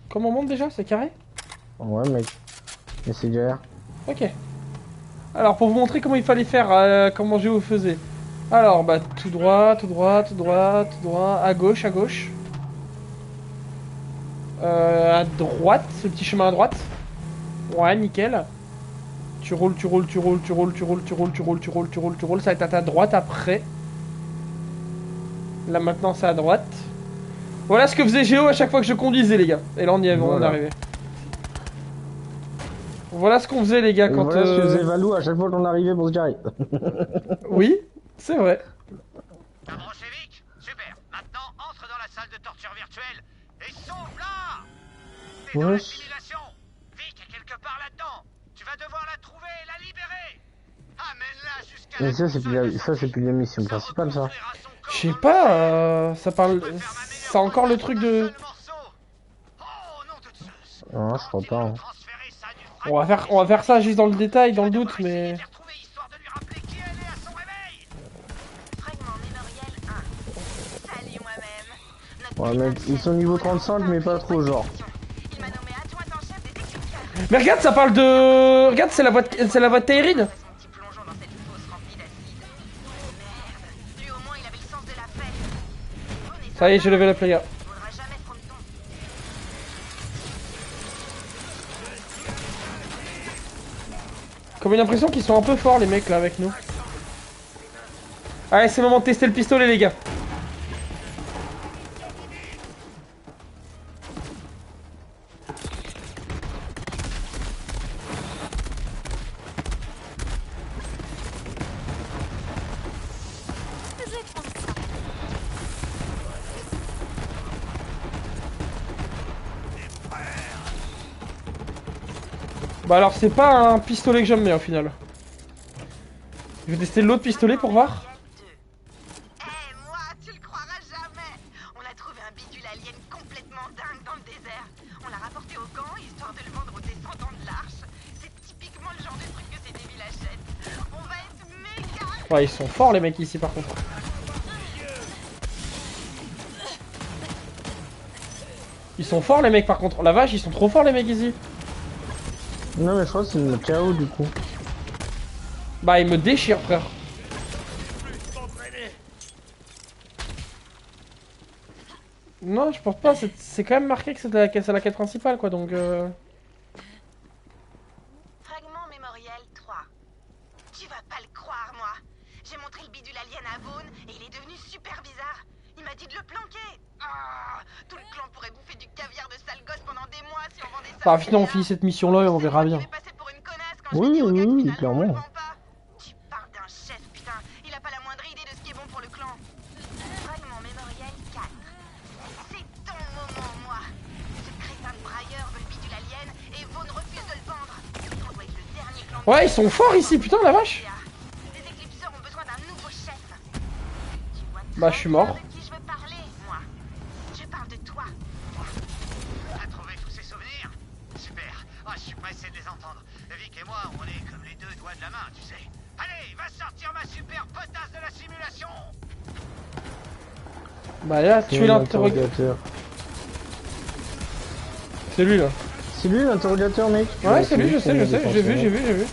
Comment on monte déjà? C'est carré? Ouais, mec. Mais c'est galère. Ok. Alors pour vous montrer comment il fallait faire, comment je faisais. Alors bah tout droit, tout droit, tout droit, tout droit, à gauche, à gauche. À droite, ce petit chemin à droite. Ouais, nickel. Tu roules, tu roules, tu roules, tu roules, tu roules, tu roules, tu roules, tu roules, tu roules, tu roules. Ça va être à ta droite après. Là maintenant c'est à droite. Voilà ce que faisait Géo à chaque fois que je conduisais les gars. Et là on y est, on est Voilà. arrivé. Voilà ce qu'on faisait les gars Et quand... voilà ce que faisait Valou à chaque fois qu'on arrivait pour se garer. Oui, c'est vrai. T'as branché Vic? Super. Maintenant, entre dans la salle de torture virtuelle et sauve-la! C'est dans la Wesh. simulation. Vic est quelque part là-dedans. Tu vas devoir la trouver et la libérer. Amène-la jusqu'à Mais la ça, c'est plus console de ça, c'est plus la mission principale, ça. reconstruira son corps Je sais dans le pas, passé. ça parle... Je préfère ma meilleure Ça a encore le conscience truc d'un de... seul morceau. Oh, nom de Zeus. Non, je crois pas. Hein. Transférer ça du On va faire ça juste dans le détail, dans le doute, mais... retrouver histoire de lui rappeler qui elle est à son réveil. Fragment mémoriel 1. Salut moi-même. Notre Ouais, mec, ils sont niveau 35, mais pas trop, genre. Il m'a nommé adjointe en chef des exécuteurs. Mais regarde, ça parle de... Regarde, c'est la voix de Taïrid. Son petit plongeon dans cette fosse remplie d'acide. Merde. Lui au moins il avait le sens de la paix. Ça y est, j'ai levé la player. Il faudra jamais prendre ton. Comme une impression qu'ils sont un peu forts les mecs là avec nous. Allez, c'est le moment de tester le pistolet les gars. Je vais prendre ça. Bah alors c'est pas un pistolet que j'aime bien au final. Je vais tester l'autre pistolet pour voir. Eh, moi, tu le croiras jamais. On a trouvé un bidule alien complètement dingue dans le désert. On l'a rapporté au camp, histoire de le vendre aux descendants de l'Arche. C'est typiquement le genre de truc que ces débiles achètent. On va être méga... Ouais, ils sont forts les mecs ici par contre. Ils sont forts les mecs par contre. La vache, ils sont trop forts les mecs ici. Non, mais je crois que c'est une KO du coup. Bah ils me déchirent frère. Non, je pense pas, c'est quand même marqué que c'est la quête principale quoi donc Fragment mémoriel 3. Tu vas pas le croire, moi. J'ai montré le bidule alien à Vaughn et il est devenu super bizarre. Il m'a dit de le planquer. Ah, tout le clan pourrait bouffer du caviar de sale gosse pendant des mois si on vendait ça. Bah finalement on finit cette mission là et on verra bien. Je vais passer pour une connasse quand Oui, je dis au gars que oui, finalement, clairement. on le vend pas. Tu parles d'un chef, putain. Il a pas la moindre idée de ce qui est bon pour le clan. Fragment mémoriel 4. C'est ton moment, moi. Ce crétin de brailleur veut le bidule alien et Vaughn refuse de le vendre. On doit être le dernier clan. Ouais, ils sont forts ici, putain la vache. Les éclipseurs ont besoin d'un nouveau chef. Tu vois Bah, je suis mort. de qui je veux parler, moi. Je parle de toi. T'as trouvé tous ces souvenirs? Super. Ah, je suis pressé de les entendre. Vic et moi, on est comme les deux doigts de la main, tu sais. Allez, va sortir ma super potasse de la simulation. Bah là, tuer l'interrogateur. C'est lui là. C'est lui l'interrogateur, mec. Ouais, c'est lui, je sais, j'ai vu.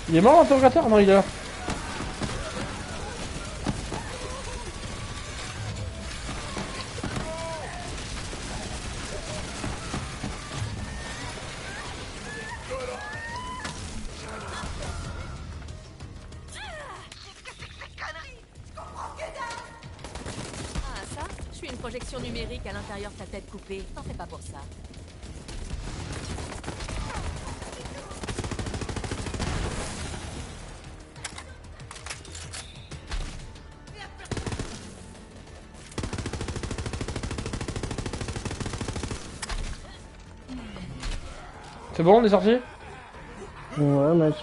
Il est mort l'interrogateur? Non, il est là. Ah, ça? Je suis une projection numérique à l'intérieur de ta tête coupée. T'en fais pas pour ça. C'est bon, on est sorti? Ouais, mec.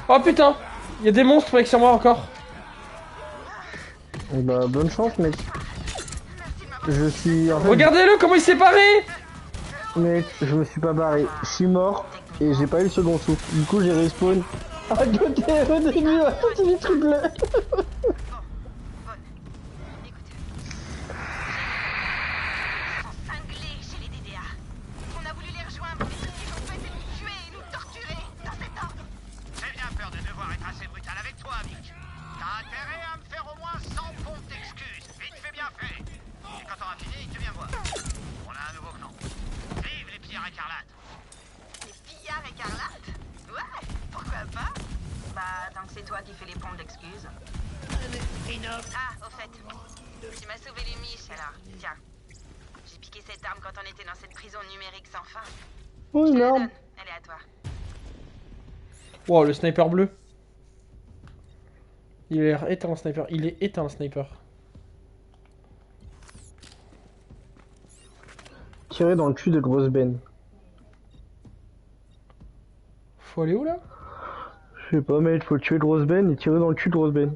Oh putain! Il y a des monstres mec sur moi encore. Bah, bonne chance, mec. Je suis. En fait, Regardez-le comment il s'est barré! mec, je me suis pas barré. Je suis mort et j'ai pas eu le second souffle. Du coup, j'ai respawn. À côté au début, c'est du truc là. Cinglés chez les DDA. On a voulu les rejoindre, mais tout ce qu'ils ont fait, c'est nous tuer et nous torturer. Dans cet ordre. J'ai bien peur de devoir être assez brutal avec toi, Vic. T'as intérêt à me faire au moins 100 pompes d'excuses. Vite fait, bien fait. Et quand t'auras fini, tu viens voir. On a un nouveau clan. Vive les pillards écarlates. Les pillards écarlates. Ouais, pourquoi pas. Bah, tant que c'est toi qui fais les pompes d'excuses. Ah, au fait, tu m'as sauvé les miches alors. Tiens, j'ai piqué cette arme quand on était dans cette prison numérique sans fin. Oh, Je te la merde. donne, elle est à toi. Wow, le sniper bleu. Il a l'air éteint le sniper. Il est éteint le sniper. Tiré dans le cul de grosse Ben. Faut aller où là? Je sais pas, mec, faut tuer grosse Ben et tirer dans le cul de grosse Ben.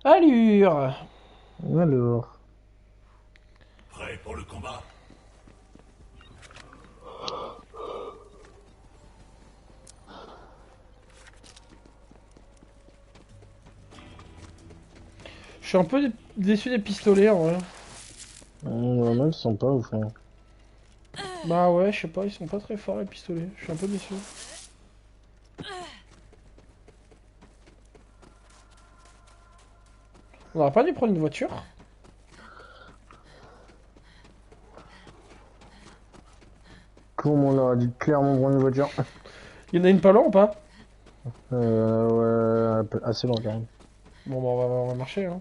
Allure. Alors. Prêt pour le combat? Je suis un peu déçu des pistolets en vrai. Moi, ils sont pas ouf. Hein. Bah ouais, je sais pas, ils sont pas très forts les pistolets. Je suis un peu déçu. On aurait pas dû prendre une voiture? Comment on aurait dû clairement prendre une voiture? Il y en a une pas loin ou pas? Ouais, assez loin quand même. Bon bah on va marcher hein.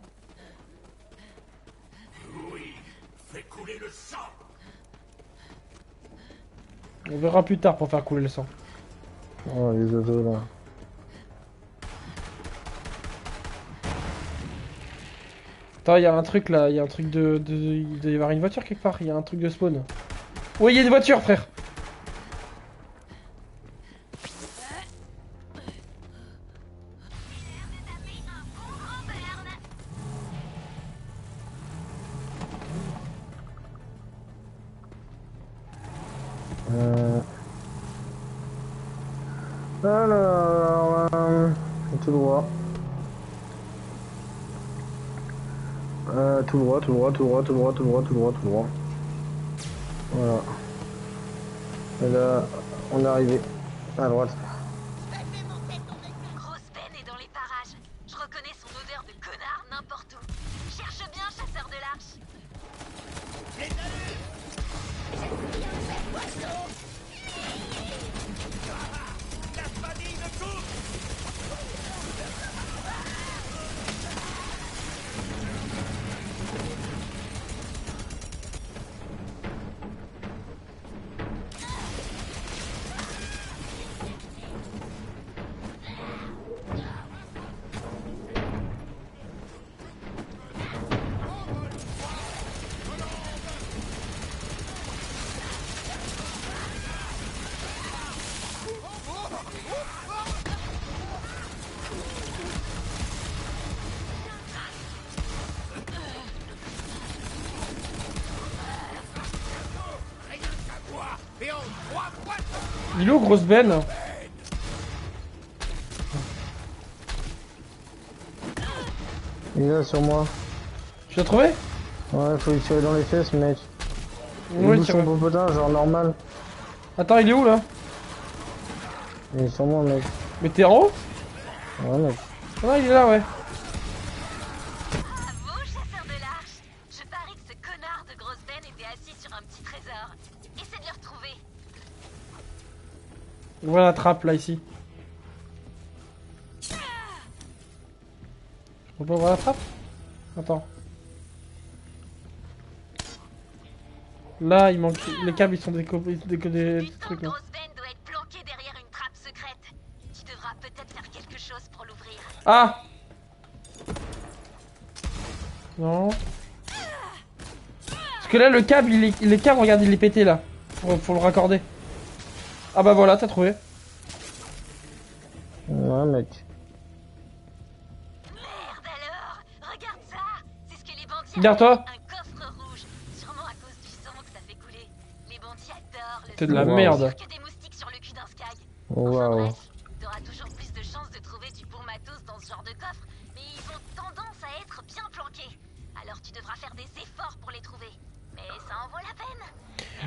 Oui, fais couler le sang. On verra plus tard pour faire couler le sang. Oh, les oiseaux là. Attends, il y a un truc là, il y a un truc il doit y avoir une voiture quelque part, il y a un truc de spawn. Oui, il y a des voitures frère. Alors, tout droit. Tout droit, tout droit, tout droit, tout droit, tout droit, tout droit, tout droit. Voilà. Et là, on est arrivé. À droite. Grosse Ben est dans les parages. Je reconnais son odeur de connard n'importe où. Cherche bien, chasseur de l'arche. Il est où grosse Ben? Il est là sur moi. Tu l'as trouvé? Ouais, faut lui tirer dans les fesses, mec. Il Oui, bouge son popotin, genre normal. Attends, il est où là? Il est sur moi, mec. Mais t'es en haut? Ouais, mec. Ah, il est là, ouais. Bravo, chasseur de l'arche. Je parie que ce connard de grosse Ben était assis sur un petit trésor. Essaie de le retrouver. On voit la trappe là, ici. On peut voir la trappe? Attends. Là, il manque. Les câbles, ils sont des trucs Une là. grosse Ben doit être planquée derrière une trappe secrète. Tu devras peut-être faire quelque chose pour l'ouvrir. Ah! Non. Parce que là, le câble, les câbles, regarde, il est pété là. Faut le raccorder. Ah bah voilà, t'as trouvé. Ouais, mec. Merde alors! Regarde ça! C'est ce que les bandits Regarde-toi. appellent un coffre rouge. Sûrement à cause du sang que ça fait couler. Les bandits adorent le C'est de la sang. merde. Pire que des moustiques sur le cul d'un skag. Enfin Waouh. bref, t'auras toujours plus de chances de trouver du bon matos dans ce genre de coffre, mais ils ont tendance à être bien planqués. Alors tu devras faire des efforts pour les trouver. Mais ça en vaut la peine.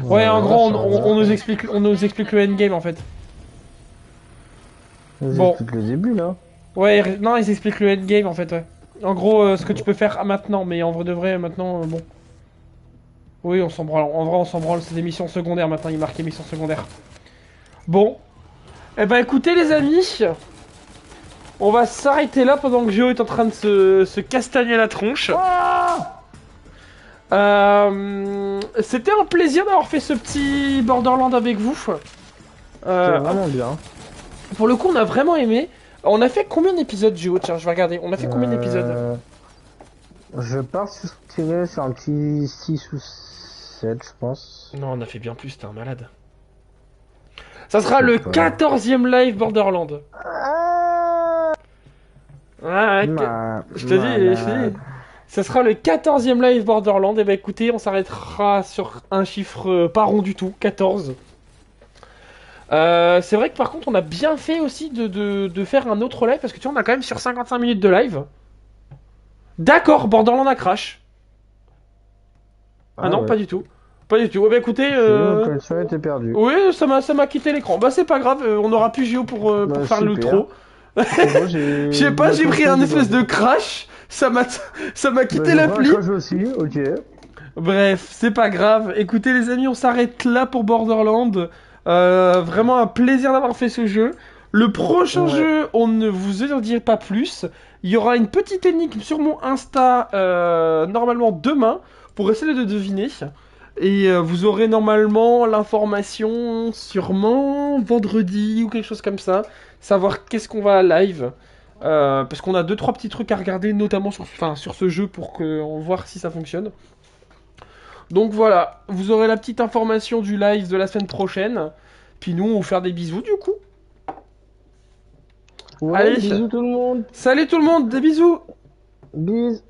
Ouais, en gros, ça on nous explique le endgame en fait. Vous Bon. explique le début, là. Ouais, non, ils expliquent le endgame en fait, ouais. En gros, ce que tu peux faire maintenant, mais en vrai de vrai, maintenant, bon. Oui, on s'en branle. En vrai, on s'en branle, c'est des missions secondaires maintenant, il est marqué missions secondaires. Bon. Eh ben écoutez les amis, on va s'arrêter là pendant que Géo est en train de se castagner la tronche. C'était un plaisir d'avoir fait ce petit Borderland avec vous. C'est vraiment bien. Pour le coup, on a vraiment aimé. On a fait combien d'épisodes, Géo? Tiens, je vais regarder. On a fait combien d'épisodes? Je pars tirer sur un petit 6 ou 7, je pense. Non, on a fait bien plus, t'es un malade. Ça sera le 14e live Borderland. Ouais, je te dis. Ça sera le 14e live Borderlands. Et bah écoutez, on s'arrêtera sur un chiffre pas rond du tout, 14. C'est vrai que par contre, on a bien fait aussi de faire un autre live parce que tu vois, on a quand même sur 55 minutes de live. D'accord, Borderlands a crash. Ah non, ouais. pas du tout. Pas du tout. Bah écoutez, La connexion était perdue. oui, ça m'a quitté l'écran. Bah c'est pas grave, on aura plus Géo pour Bah, faire super. l'outro. Moi, Je sais pas, j'ai pris un espèce de crash. Ça m'a quitté l'appli. Moi aussi, ok. Bref, c'est pas grave. Écoutez les amis, on s'arrête là pour Borderlands. Vraiment un plaisir d'avoir fait ce jeu. Le prochain jeu, on ne vous en dit pas plus. Il y aura une petite énigme sur mon Insta normalement demain pour essayer de deviner. Et vous aurez normalement l'information sûrement vendredi ou quelque chose comme ça. Savoir qu'est-ce qu'on va à live. Parce qu'on a 2-3 petits trucs à regarder, notamment sur ce jeu pour voir si ça fonctionne. Donc voilà, vous aurez la petite information du live de la semaine prochaine. Puis nous, on va vous faire des bisous du coup. Ouais, Allez, bisous tout le monde. Salut tout le monde, des bisous. Bis.